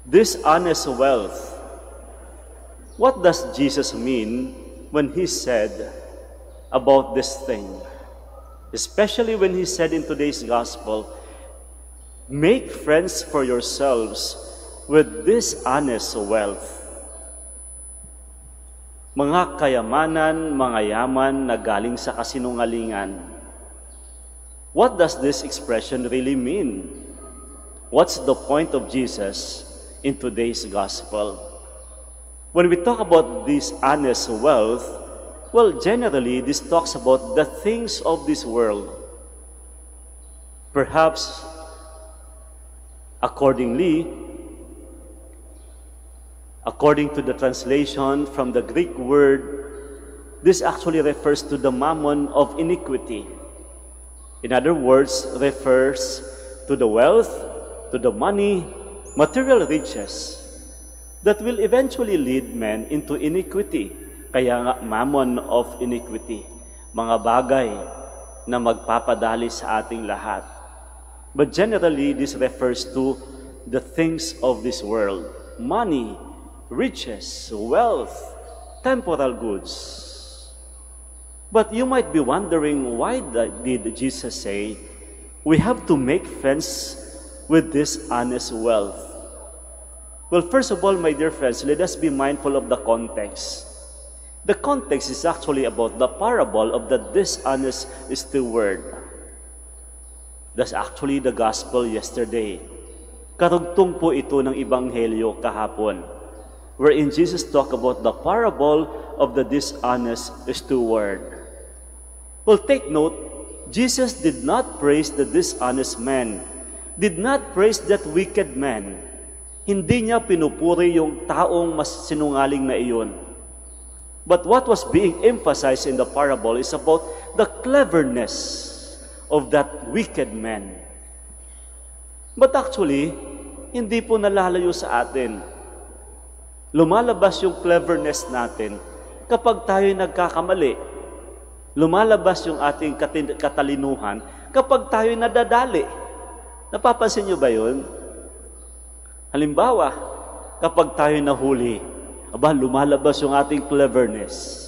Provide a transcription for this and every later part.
Dishonest wealth. What does Jesus mean when he said about this thing? Especially when he said in today's gospel, make friends for yourselves with dishonest wealth. Mga kayamanan, mga yaman na galing sa kasinungalingan. What does this expression really mean? What's the point of Jesus in today's gospel? When we talk about this honest wealth, well, generally, this talks about the things of this world. Perhaps, according to the translation from the Greek word, this actually refers to the mammon of iniquity. In other words, refers to the wealth, to the money, material riches that will eventually lead men into iniquity. Kaya nga, mammon of iniquity, mga bagay na magpapadali sa ating lahat. But generally, this refers to the things of this world. Money, riches, wealth, temporal goods. But you might be wondering, why did Jesus say, we have to make friends with this honest wealth? Well, first of all, my dear friends, let us be mindful of the context. The context is actually about the parable of the dishonest steward. That's actually the gospel yesterday. Karugtong po ito ng Ebanghelyo kahapon, wherein Jesus talked about the parable of the dishonest steward. Well, take note, Jesus did not praise the dishonest man, did not praise that wicked man. Hindi niya pinupuri yung taong mas sinungaling na iyon. But what was being emphasized in the parable is about the cleverness of that wicked man. But actually, hindi po nalalayo sa atin. Lumalabas yung cleverness natin kapag tayo nagkakamali. Lumalabas yung ating katalinuhan kapag tayo nadadali. Napapansin niyo ba yun? Halimbawa, kapag tayo nahuli, lumalabas yung ating cleverness.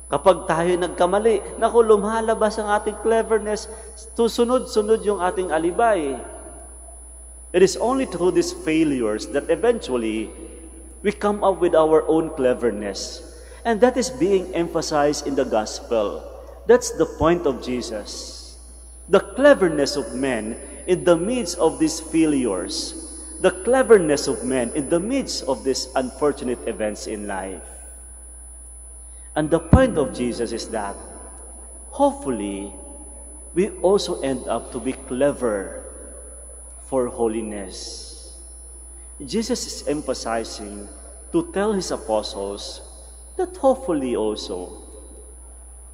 Kapag tayo nagkamali, lumalabas ang ating cleverness, susunod-sunod yung ating alibay. It is only through these failures that eventually we come up with our own cleverness. And that is being emphasized in the gospel. That's the point of Jesus. The cleverness of men in the midst of these failures. The cleverness of men in the midst of these unfortunate events in life. And the point of Jesus is that, hopefully, we also end up to be clever for holiness. Jesus is emphasizing to tell his apostles that hopefully also,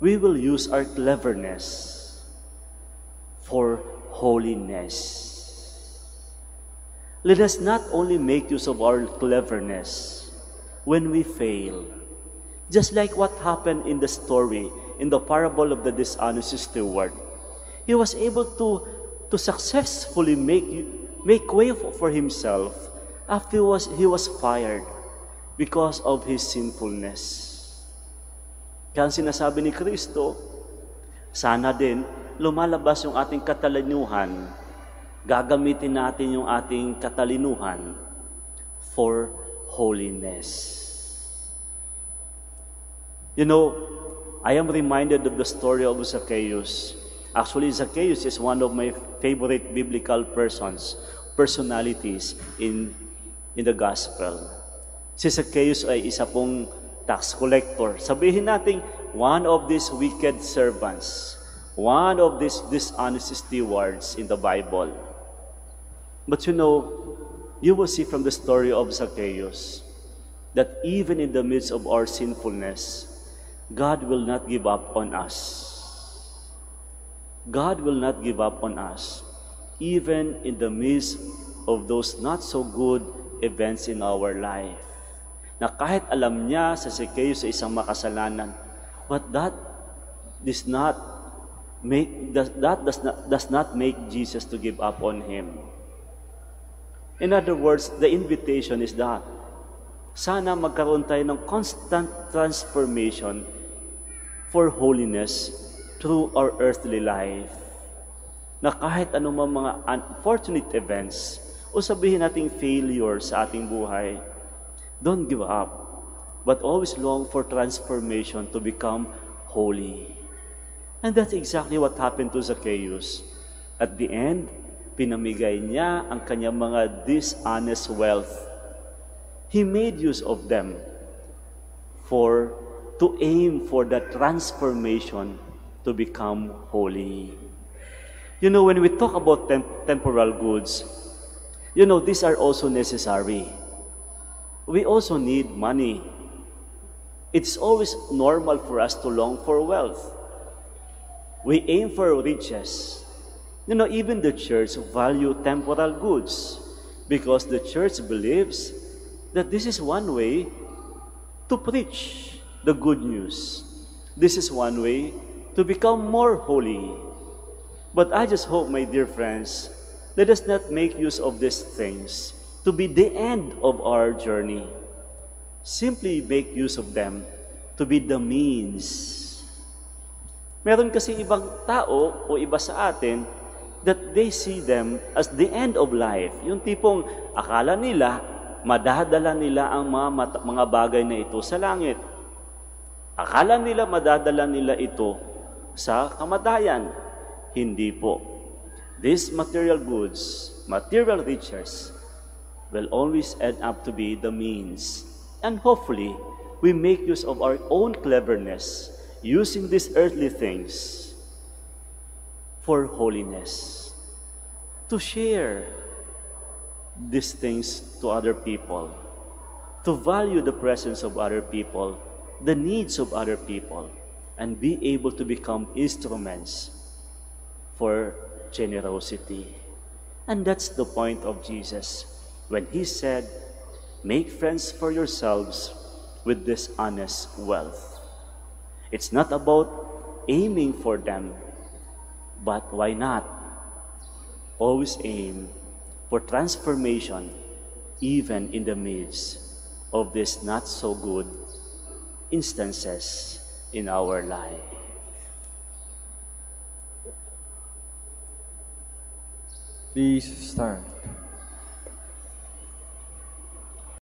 we will use our cleverness for holiness. Let us not only make use of our cleverness when we fail, just like what happened in the story, in the parable of the dishonest steward. He was able to successfully make way for himself after he was fired because of his sinfulness. Kaya sinasabi ni Kristo, sana din lumalabas yung ating katalinuhan, gagamitin natin yung ating katalinuhan for holiness. You know, I am reminded of the story of Zacchaeus. Actually, Zacchaeus is one of my favorite biblical personalities in the gospel. Si Zacchaeus ay isa pong tax collector. Sabihin natin, one of these wicked servants, one of these dishonest stewards in the Bible. But you know, you will see from the story of Zacchaeus that even in the midst of our sinfulness, God will not give up on us. God will not give up on us, even in the midst of those not so good events in our life. Na kahit alam niya sa Zacchaeus sa isang makasalanan, but that does not make Jesus to give up on him. In other words, the invitation is that sana magkaroon tayo ng constant transformation for holiness through our earthly life. Na kahit anumang mga unfortunate events o sabihin nating failure sa ating buhay, don't give up, but always long for transformation to become holy. And that's exactly what happened to Zacchaeus. At the end, pinamigay niya ang kanyang mga dishonest wealth. He made use of them to aim for that transformation to become holy. You know, when we talk about temporal goods, you know, these are also necessary. We also need money. It's always normal for us to long for wealth. We aim for riches. You know, even the church value temporal goods because the church believes that this is one way to preach the good news. This is one way to become more holy. But I just hope, my dear friends, let us not make use of these things to be the end of our journey. Simply make use of them to be the means. Meron kasi ibang tao o iba sa atin that they see them as the end of life. Yung tipong akala nila, madadala nila ang mga bagay na ito sa langit. Akala nila madadala nila ito sa kamatayan. Hindi po. These material goods, material riches, will always end up to be the means. And hopefully, we make use of our own cleverness using these earthly things for holiness, to share these things to other people, to value the presence of other people, the needs of other people, and be able to become instruments for generosity. And that's the point of Jesus when he said, make friends for yourselves with this honest wealth. It's not about aiming for them, but why not? Always aim for transformation even in the midst of these not so good instances in our life. Please stand.